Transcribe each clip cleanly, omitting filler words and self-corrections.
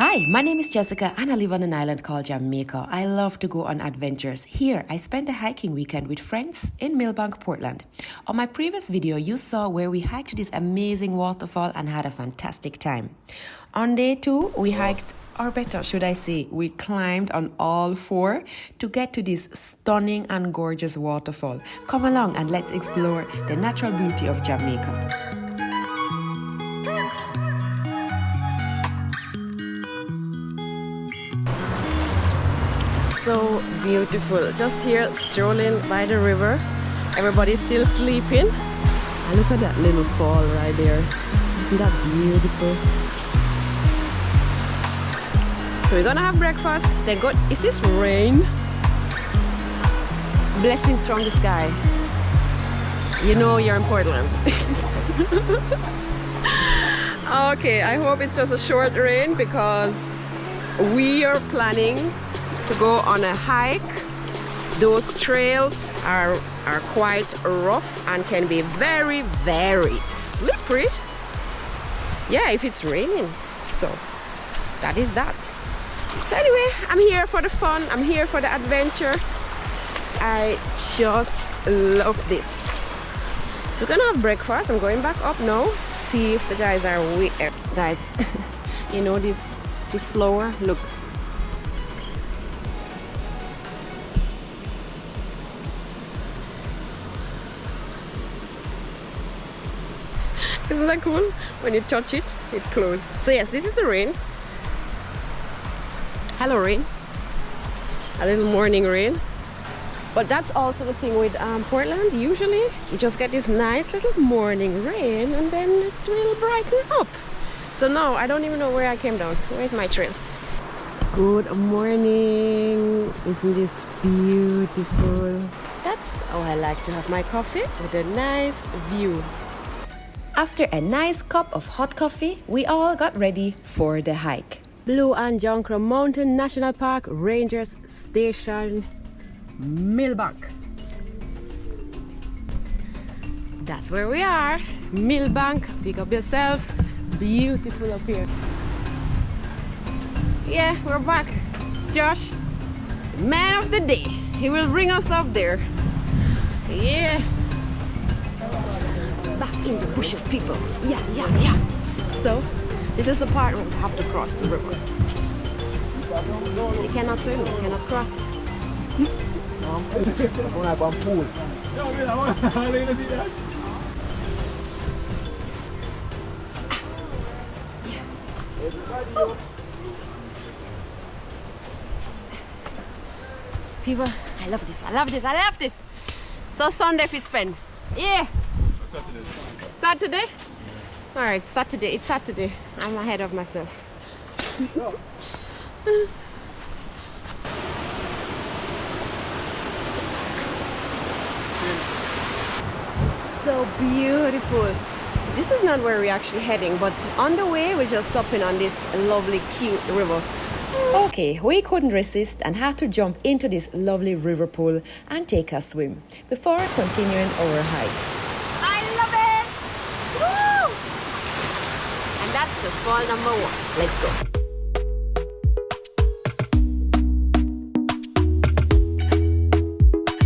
Hi, my name is Jessica and I live on an island called Jamaica. I love to go on adventures. Here, I spent a hiking weekend with friends in Millbank, Portland. On my previous video, you saw where we hiked to this amazing waterfall and had a fantastic time. On day 2, we hiked, or better should I say, we climbed on all 4 to get to this stunning and gorgeous waterfall. Come along and let's explore the natural beauty of Jamaica. So beautiful, just here strolling by the river. Everybody's still sleeping and look at that little fall right there. Isn't that beautiful? So we're gonna have breakfast, then go. Is this rain? Blessings from the sky. You know you're in Portland. Okay, I hope it's just a short rain because we are planning to go on a hike. Those trails are quite rough and can be very, very slippery. Yeah, if it's raining. So that is that. So anyway, I'm here for the fun. I'm here for the adventure. I just love this. So we're gonna have breakfast. I'm going back up now. See if the guys are awake. Guys, you know this flower? Look. Isn't that cool? When you touch it, it closes. So yes, this is the rain. Hello rain. A little morning rain. But that's also the thing with Portland. Usually you just get this nice little morning rain and then it will brighten up. So now I don't even know where I came down. Where's my trail? Good morning. Isn't this beautiful? That's how I like to have my coffee, with a nice view. After a nice cup of hot coffee, we all got ready for the hike. Blue and Jonkra Mountain National Park Rangers Station, Millbank. That's where we are. Millbank, pick up yourself. Beautiful up here. Yeah, we're back. Josh, man of the day. He will bring us up there. Yeah. Back in the bushes, people. Yeah. So, this is the part where we have to cross the river. You cannot swim, you cannot cross it. Oh. People, I love this. So Sunday we spend. Yeah. Saturday? Alright, Saturday. It's Saturday. I'm ahead of myself. So beautiful. This is not where we're actually heading, but on the way we're just stopping on this lovely, cute river. Okay, we couldn't resist and had to jump into this lovely river pool and take a swim before continuing our hike. That's just fall number 1. Let's go.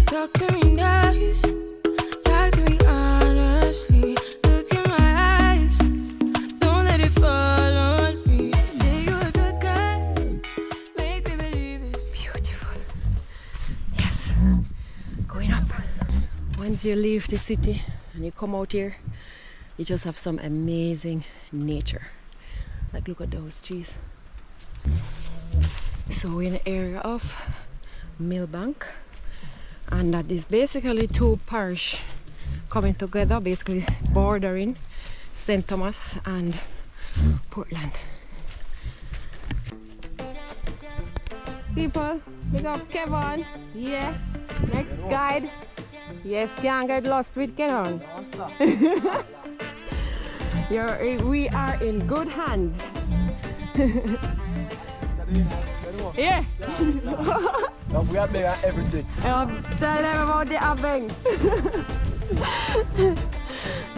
Talk to me nice, talk to me honestly. Look in my eyes, don't let it fall on me. Say you're a good guy, make me believe it. Beautiful. Yes, going up. Once you leave the city and you come out here, you just have some amazing nature. Like, look at those trees. So we're in the area of Millbank, and that is basically 2 parishes coming together, basically bordering St. Thomas and Portland. People, big up Kevin. Yeah, next guide. Yes, can't get lost with Kevin. We are in good hands. Yeah. We are there at everything. Tell them about the abeng.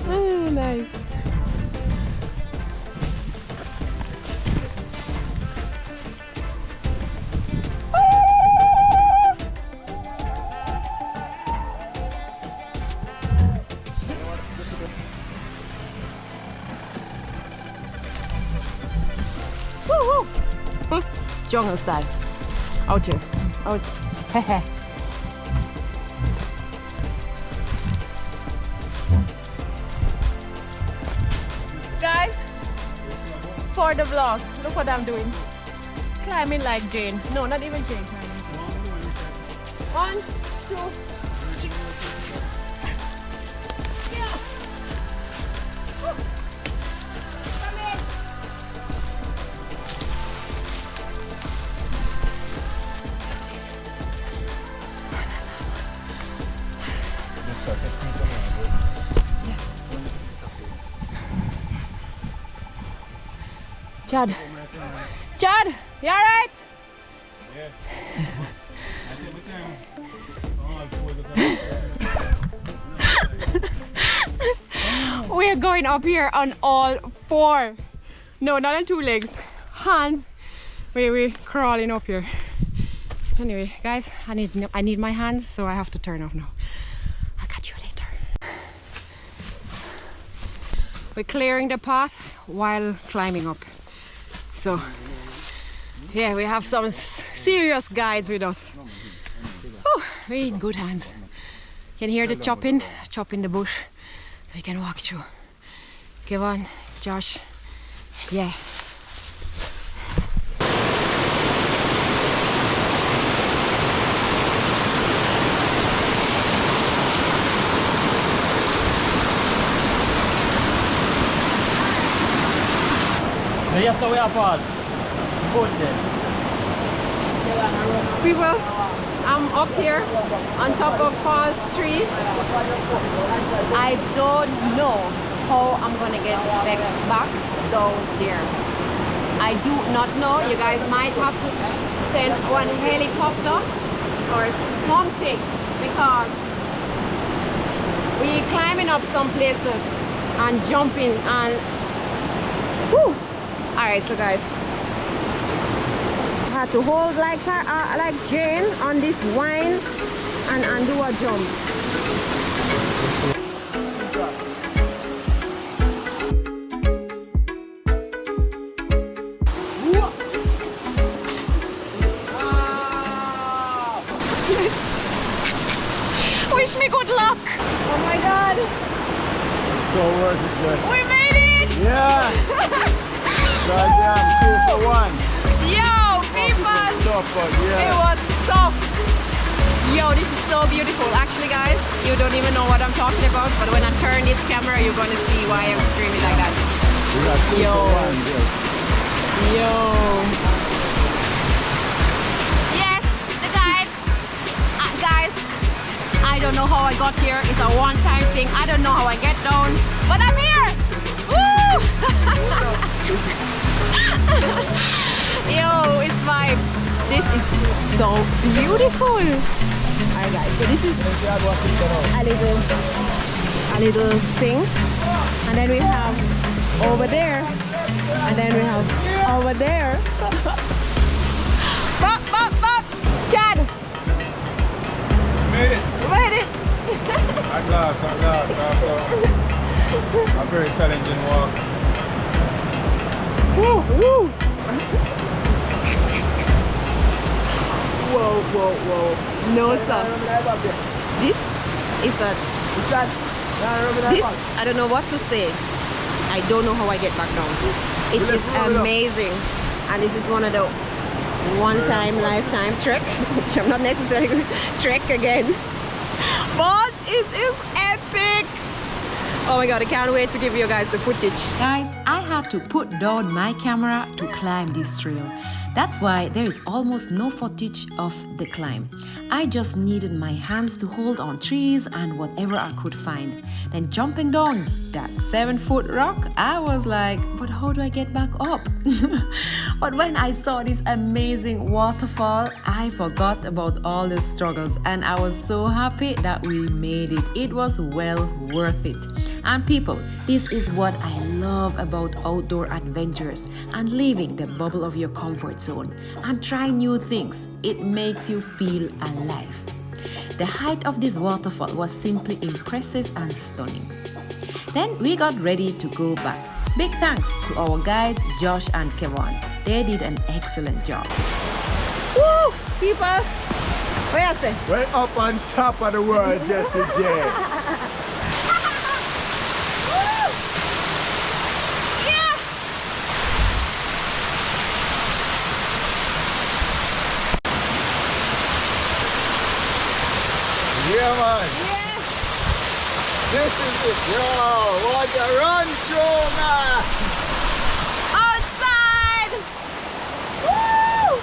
Oh, nice. Woo-hoo. Jungle style. Out here. Out. Hehe. Guys, for the vlog, look what I'm doing. Climbing like Jane. No, not even Jane climbing. 1, 2. Yeah. Woo. Come in. Chad. Chad, you alright? We're going up here on all 4. No, not on 2 legs. Hands. We're crawling up here. Anyway, guys, I need my hands, so I have to turn off now. I'll catch you later. We're clearing the path while climbing up. So, yeah, we have some serious guides with us. Oh, we're in good hands. You can hear the chopping the bush, so you can walk through. Come on, Josh. Yeah. Yes, so we are pause. Good then. People, I'm up here on top of Falls 3. I don't know how I'm gonna get back down there. I do not know. You guys might have to send one helicopter or something, because we're climbing up some places and jumping and whew. Alright, so guys, I had to hold like Jane on this wine and do a jump. Yes. Wish me good luck. Oh my god. So worth it, good. We made it! Yeah! Goddamn, 2 for 1. Yo, people! Tough, but yeah. It was tough. Yo, this is so beautiful. Actually, guys, you don't even know what I'm talking about, but when I turn this camera, you're gonna see why I'm screaming like that. We got 2 Yo. for 1, yeah. Yo. Yes, the guide. Guys, I don't know how I got here. It's a one-time thing. I don't know how I get down, but I'm here. Woo! Yo, it's vibes. This is so beautiful. Alright guys, so this is a little thing, and then we have over there, and then we have over there. Bop, bop, bop. Chad! Made it! Made it! I'm glad. A very challenging walk. Woo, woo. Whoa, whoa, whoa. No, sir. This is I don't know what to say. I don't know how I get back down. It is amazing. And this is one of the one-time, lifetime trek, which I'm not necessarily going to trek again. But it is epic. Oh my god, I can't wait to give you guys the footage. Guys, I had to put down my camera to climb this trail. That's why there is almost no footage of the climb. I just needed my hands to hold on trees and whatever I could find. Then jumping down that 7-foot rock, I was like, but how do I get back up? But when I saw this amazing waterfall, I forgot about all the struggles and I was so happy that we made it. It was well worth it. And people, this is what I love about outdoor adventures and leaving the bubble of your comfort zone and try new things. It makes you feel alive. The height of this waterfall was simply impressive and stunning. Then we got ready to go back. Big thanks to our guides Josh and Kevin. They did an excellent job. Woo! People! Where are they? We're up on top of the world, Jessie J. Yeah! Yeah, man. Yeah! This is it. Yo, what a run through, man. Outside! Woo!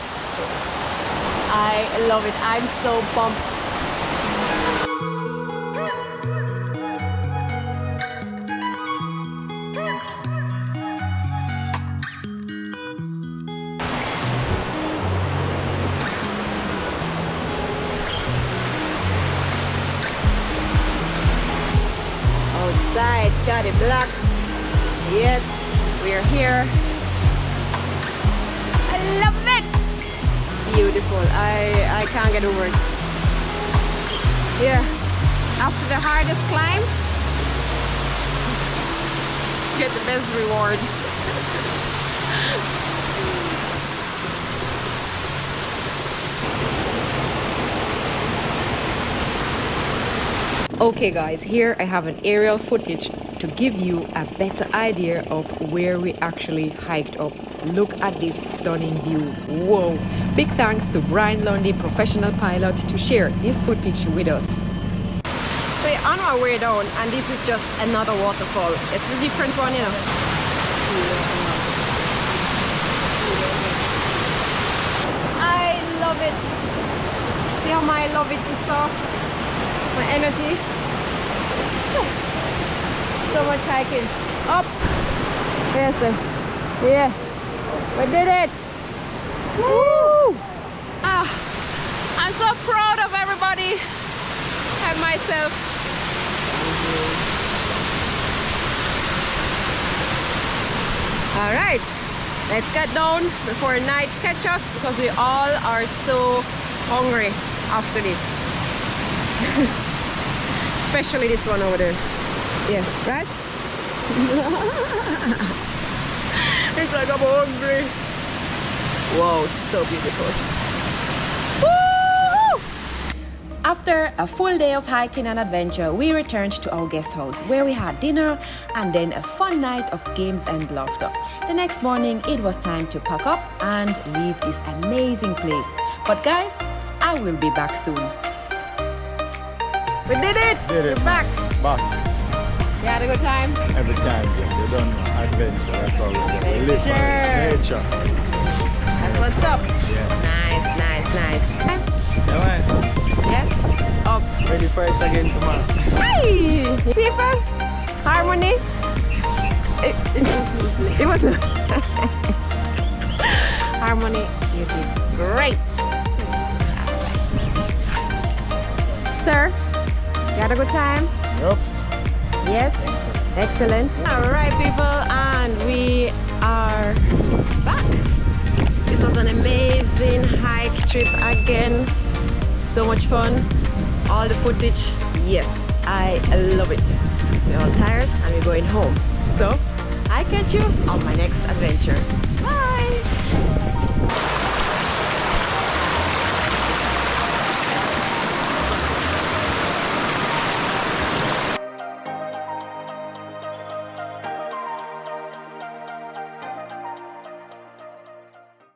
I love it. I'm so pumped. Outside, Johnny Blacks. Yes, we are here. I love it. It's beautiful. I can't get over it. Yeah, after the hardest climb, get the best reward. Okay guys, here I have an aerial footage to give you a better idea of where we actually hiked up. Look at this stunning view. Whoa! Big thanks to Brian Lundy, professional pilot, to share this footage with us. We're on our way down and this is just another waterfall. It's a different one, you know. I love it. See how my love it is soft? My energy. So much hiking. Up. Yes, sir. Yeah. We did it. Woo! Ah, I'm so proud of everybody and myself. All right, let's get down before night catch us because we all are so hungry after this. Especially this one over there. Yeah, right? It's like I'm hungry. Wow, so beautiful. Woo! After a full day of hiking and adventure, we returned to our guest house where we had dinner and then a fun night of games and laughter. The next morning, it was time to pack up and leave this amazing place. But guys, I will be back soon. We did it! We're back! Back. You had a good time? Every time, yes. You done adventure. That's how we live. Nature. Nature. That's what's up. Yeah. Nice, nice, nice. Yeah, man. Yes? Up. Ready for it again tomorrow. Hey! People! Harmony! It was Harmony, you did great! Sir, you had a good time? Yep. Yes? Excellent. Alright people, and we are back. This was an amazing hike trip again. So much fun. All the footage, yes, I love it. We're all tired and we're going home. So, I catch you on my next adventure.